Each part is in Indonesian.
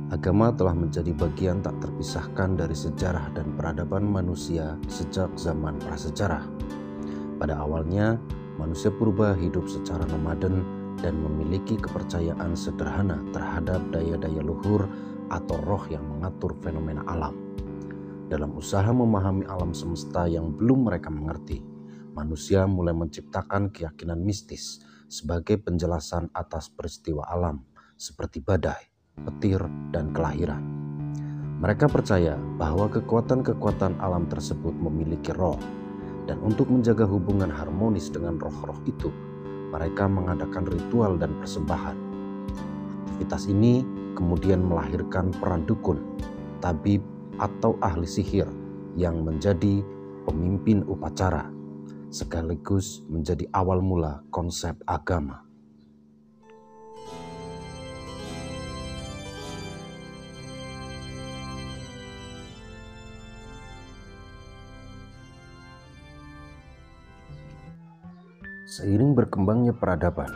Agama telah menjadi bagian tak terpisahkan dari sejarah dan peradaban manusia sejak zaman prasejarah. Pada awalnya, manusia purba hidup secara nomaden dan memiliki kepercayaan sederhana terhadap daya-daya luhur atau roh yang mengatur fenomena alam. Dalam usaha memahami alam semesta yang belum mereka mengerti, manusia mulai menciptakan keyakinan mistis sebagai penjelasan atas peristiwa alam seperti badai, petir, dan kelahiran. Mereka percaya bahwa kekuatan-kekuatan alam tersebut memiliki roh, dan untuk menjaga hubungan harmonis dengan roh-roh itu, mereka mengadakan ritual dan persembahan. Aktivitas ini kemudian melahirkan peran dukun, tabib, atau ahli sihir yang menjadi pemimpin upacara, sekaligus menjadi awal mula konsep agama. Seiring berkembangnya peradaban,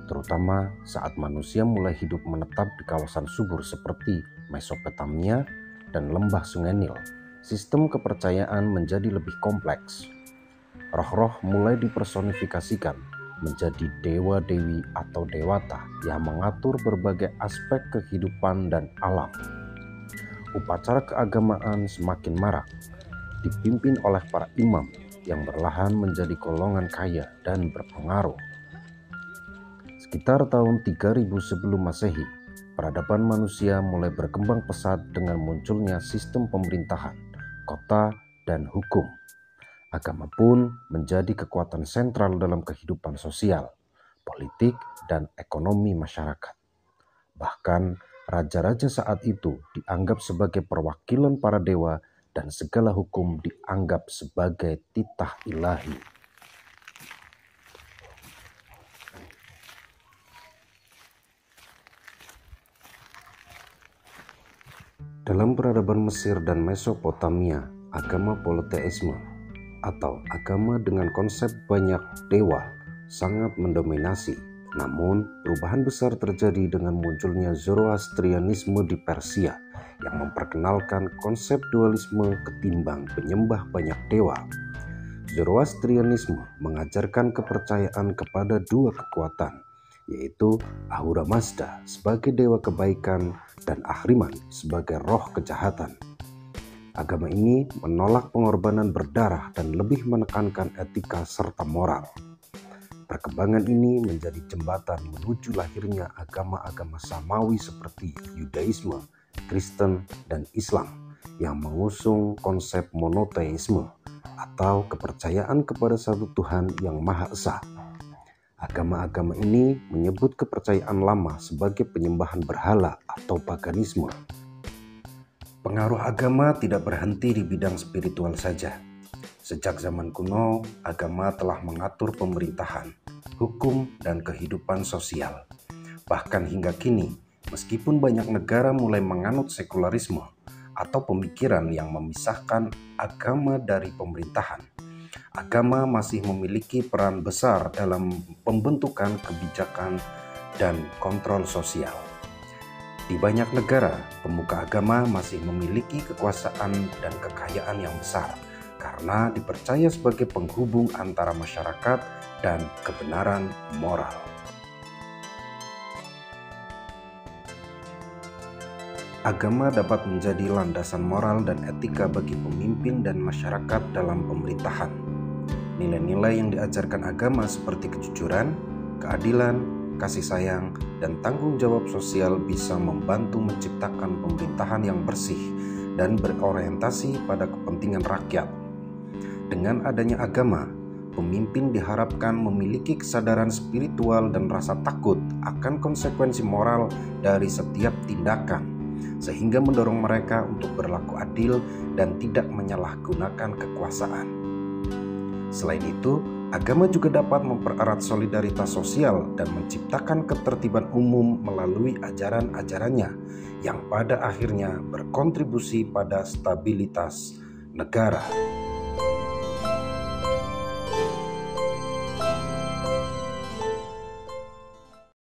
terutama saat manusia mulai hidup menetap di kawasan subur seperti Mesopotamia dan lembah Sungai Nil, sistem kepercayaan menjadi lebih kompleks. Roh-roh mulai dipersonifikasikan menjadi dewa-dewi atau dewata yang mengatur berbagai aspek kehidupan dan alam. Upacara keagamaan semakin marak, dipimpin oleh para imam yang berlahan menjadi golongan kaya dan berpengaruh. Sekitar tahun 3000 sebelum Masehi, peradaban manusia mulai berkembang pesat dengan munculnya sistem pemerintahan, kota, dan hukum. Agama pun menjadi kekuatan sentral dalam kehidupan sosial, politik, dan ekonomi masyarakat. Bahkan, raja-raja saat itu dianggap sebagai perwakilan para dewa dan segala hukum dianggap sebagai titah ilahi. Dalam peradaban Mesir dan Mesopotamia, agama politeisme atau agama dengan konsep banyak dewa sangat mendominasi. Namun, perubahan besar terjadi dengan munculnya Zoroastrianisme di Persia yang memperkenalkan konsep dualisme ketimbang penyembah banyak dewa. Zoroastrianisme mengajarkan kepercayaan kepada dua kekuatan, yaitu Ahura Mazda sebagai dewa kebaikan dan Ahriman sebagai roh kejahatan. Agama ini menolak pengorbanan berdarah dan lebih menekankan etika serta moral. Perkembangan ini menjadi jembatan menuju lahirnya agama-agama samawi seperti Yudaisme, Kristen, dan Islam yang mengusung konsep monoteisme atau kepercayaan kepada satu Tuhan yang Maha Esa. Agama-agama ini menyebut kepercayaan lama sebagai penyembahan berhala atau paganisme. Pengaruh agama tidak berhenti di bidang spiritual saja. Sejak zaman kuno, agama telah mengatur pemerintahan, hukum, dan kehidupan sosial. Bahkan hingga kini, meskipun banyak negara mulai menganut sekularisme atau pemikiran yang memisahkan agama dari pemerintahan, agama masih memiliki peran besar dalam pembentukan kebijakan dan kontrol sosial. Di banyak negara, pemuka agama masih memiliki kekuasaan dan kekayaan yang besar karena dipercaya sebagai penghubung antara masyarakat dan kebenaran moral. Agama dapat menjadi landasan moral dan etika bagi pemimpin dan masyarakat dalam pemerintahan. Nilai-nilai yang diajarkan agama seperti kejujuran, keadilan, kasih sayang, dan tanggung jawab sosial bisa membantu menciptakan pemerintahan yang bersih dan berorientasi pada kepentingan rakyat. Dengan adanya agama, pemimpin diharapkan memiliki kesadaran spiritual dan rasa takut akan konsekuensi moral dari setiap tindakan, sehingga mendorong mereka untuk berlaku adil dan tidak menyalahgunakan kekuasaan. Selain itu, agama juga dapat mempererat solidaritas sosial dan menciptakan ketertiban umum melalui ajaran-ajarannya yang pada akhirnya berkontribusi pada stabilitas negara.